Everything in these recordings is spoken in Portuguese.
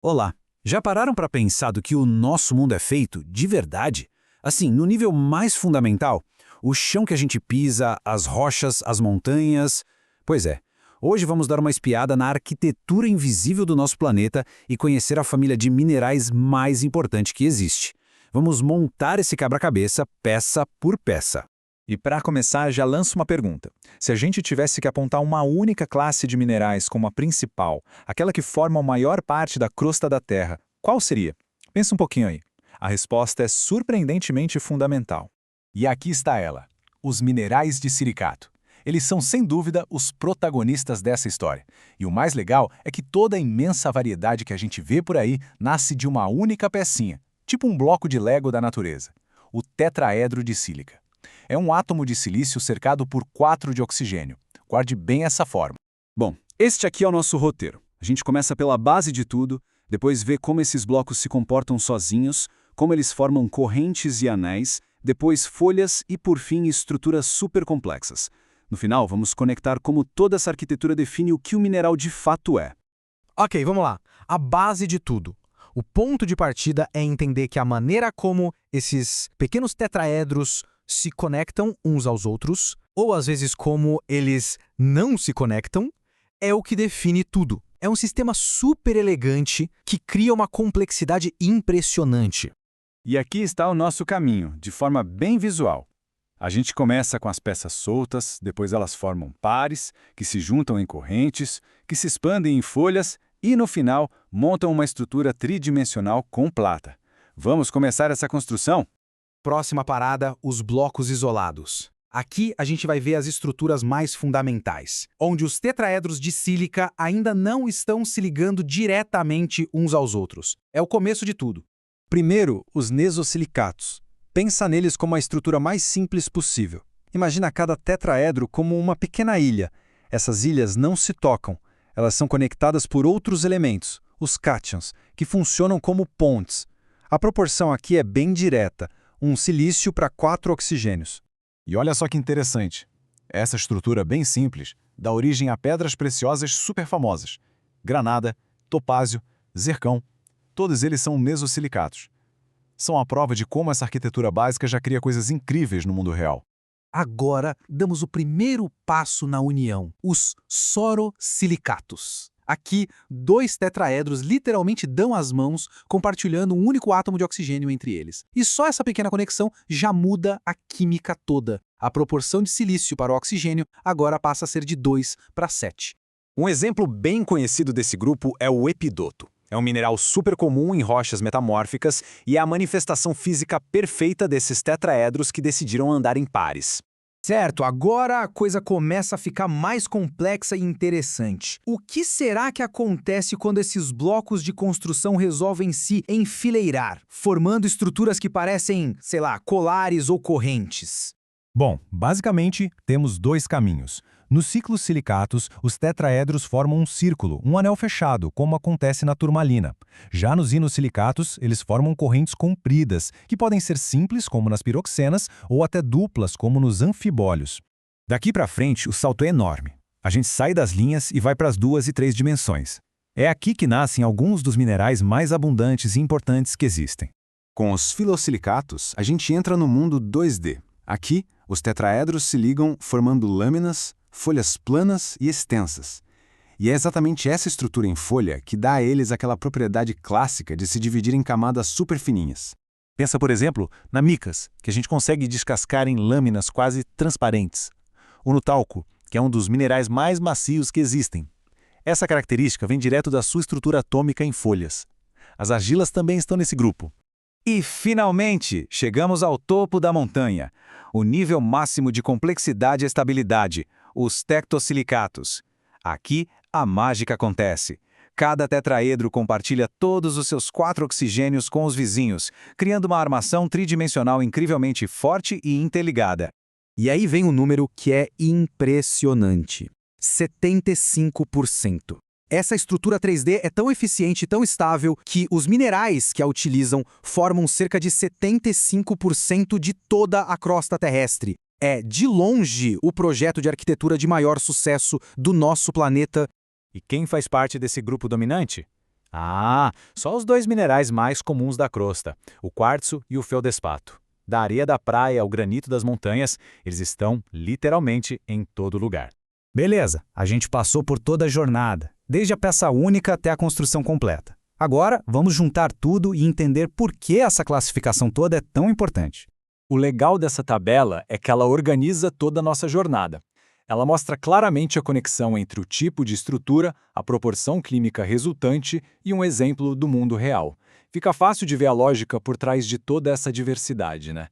Olá, já pararam para pensar do que o nosso mundo é feito, de verdade? Assim, no nível mais fundamental, o chão que a gente pisa, as rochas, as montanhas. Pois é, hoje vamos dar uma espiada na arquitetura invisível do nosso planeta e conhecer a família de minerais mais importante que existe. Vamos montar esse quebra-cabeça peça por peça. E para começar, já lanço uma pergunta. Se a gente tivesse que apontar uma única classe de minerais como a principal, aquela que forma a maior parte da crosta da Terra, qual seria? Pensa um pouquinho aí. A resposta é surpreendentemente fundamental. E aqui está ela: os minerais de silicato. Eles são, sem dúvida, os protagonistas dessa história. E o mais legal é que toda a imensa variedade que a gente vê por aí nasce de uma única pecinha, tipo um bloco de Lego da natureza: o tetraedro de sílica. É um átomo de silício cercado por 4 de oxigênio. Guarde bem essa forma. Bom, este aqui é o nosso roteiro. A gente começa pela base de tudo, depois vê como esses blocos se comportam sozinhos, como eles formam correntes e anéis, depois folhas e, por fim, estruturas super complexas. No final, vamos conectar como toda essa arquitetura define o que o mineral de fato é. Ok, vamos lá. A base de tudo. O ponto de partida é entender que a maneira como esses pequenos tetraedros se conectam uns aos outros, ou às vezes como eles não se conectam, é o que define tudo. É um sistema super elegante que cria uma complexidade impressionante. E aqui está o nosso caminho, de forma bem visual. A gente começa com as peças soltas, depois elas formam pares, que se juntam em correntes, que se expandem em folhas e, no final, montam uma estrutura tridimensional completa. Vamos começar essa construção? Próxima parada, os blocos isolados. Aqui a gente vai ver as estruturas mais fundamentais, onde os tetraedros de sílica ainda não estão se ligando diretamente uns aos outros. É o começo de tudo. Primeiro, os nesosilicatos. Pensa neles como a estrutura mais simples possível. Imagina cada tetraedro como uma pequena ilha. Essas ilhas não se tocam. Elas são conectadas por outros elementos, os cátions, que funcionam como pontes. A proporção aqui é bem direta: um silício para 4 oxigênios. E olha só que interessante. Essa estrutura bem simples dá origem a pedras preciosas super famosas: granada, topázio, zircão. Todos eles são nesosilicatos. São a prova de como essa arquitetura básica já cria coisas incríveis no mundo real. Agora, damos o primeiro passo na união, os sorosilicatos. Aqui, 2 tetraedros literalmente dão as mãos, compartilhando um único átomo de oxigênio entre eles. E só essa pequena conexão já muda a química toda. A proporção de silício para o oxigênio agora passa a ser de 2 para 7. Um exemplo bem conhecido desse grupo é o epidoto. É um mineral super comum em rochas metamórficas e é a manifestação física perfeita desses tetraedros que decidiram andar em pares. Certo, agora a coisa começa a ficar mais complexa e interessante. O que será que acontece quando esses blocos de construção resolvem se enfileirar, formando estruturas que parecem, sei lá, colares ou correntes? Bom, basicamente, temos 2 caminhos. Nos ciclos silicatos, os tetraedros formam um círculo, um anel fechado, como acontece na turmalina. Já nos inosilicatos, eles formam correntes compridas, que podem ser simples, como nas piroxenas, ou até duplas, como nos anfibólios. Daqui para frente, o salto é enorme. A gente sai das linhas e vai para as 2 e 3 dimensões. É aqui que nascem alguns dos minerais mais abundantes e importantes que existem. Com os filosilicatos, a gente entra no mundo 2D. Aqui, os tetraedros se ligam formando lâminas, folhas planas e extensas. E é exatamente essa estrutura em folha que dá a eles aquela propriedade clássica de se dividir em camadas super fininhas. Pensa, por exemplo, na micas, que a gente consegue descascar em lâminas quase transparentes. Ou no talco, que é um dos minerais mais macios que existem. Essa característica vem direto da sua estrutura atômica em folhas. As argilas também estão nesse grupo. E, finalmente, chegamos ao topo da montanha, o nível máximo de complexidade e estabilidade, os tectosilicatos. Aqui, a mágica acontece. Cada tetraedro compartilha todos os seus 4 oxigênios com os vizinhos, criando uma armação tridimensional incrivelmente forte e interligada. E aí vem um número que é impressionante: 75%. Essa estrutura 3D é tão eficiente e tão estável que os minerais que a utilizam formam cerca de 75% de toda a crosta terrestre. É, de longe, o projeto de arquitetura de maior sucesso do nosso planeta. E quem faz parte desse grupo dominante? Ah, só os dois minerais mais comuns da crosta, o quartzo e o feldespato. Da areia da praia ao granito das montanhas, eles estão, literalmente, em todo lugar. Beleza, a gente passou por toda a jornada, desde a peça única até a construção completa. Agora, vamos juntar tudo e entender por que essa classificação toda é tão importante. O legal dessa tabela é que ela organiza toda a nossa jornada. Ela mostra claramente a conexão entre o tipo de estrutura, a proporção química resultante e um exemplo do mundo real. Fica fácil de ver a lógica por trás de toda essa diversidade, né?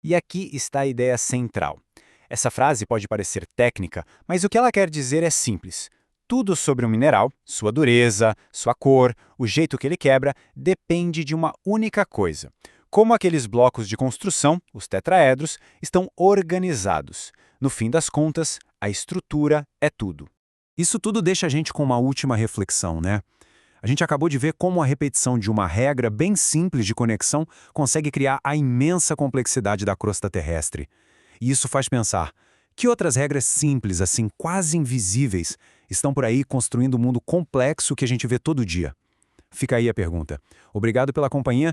E aqui está a ideia central. Essa frase pode parecer técnica, mas o que ela quer dizer é simples. Tudo sobre um mineral, sua dureza, sua cor, o jeito que ele quebra, depende de uma única coisa. Como aqueles blocos de construção, os tetraedros, estão organizados. No fim das contas, a estrutura é tudo. Isso tudo deixa a gente com uma última reflexão, né? A gente acabou de ver como a repetição de uma regra bem simples de conexão consegue criar a imensa complexidade da crosta terrestre. E isso faz pensar, que outras regras simples, assim, quase invisíveis, estão por aí construindo um mundo complexo que a gente vê todo dia? Fica aí a pergunta. Obrigado pela companhia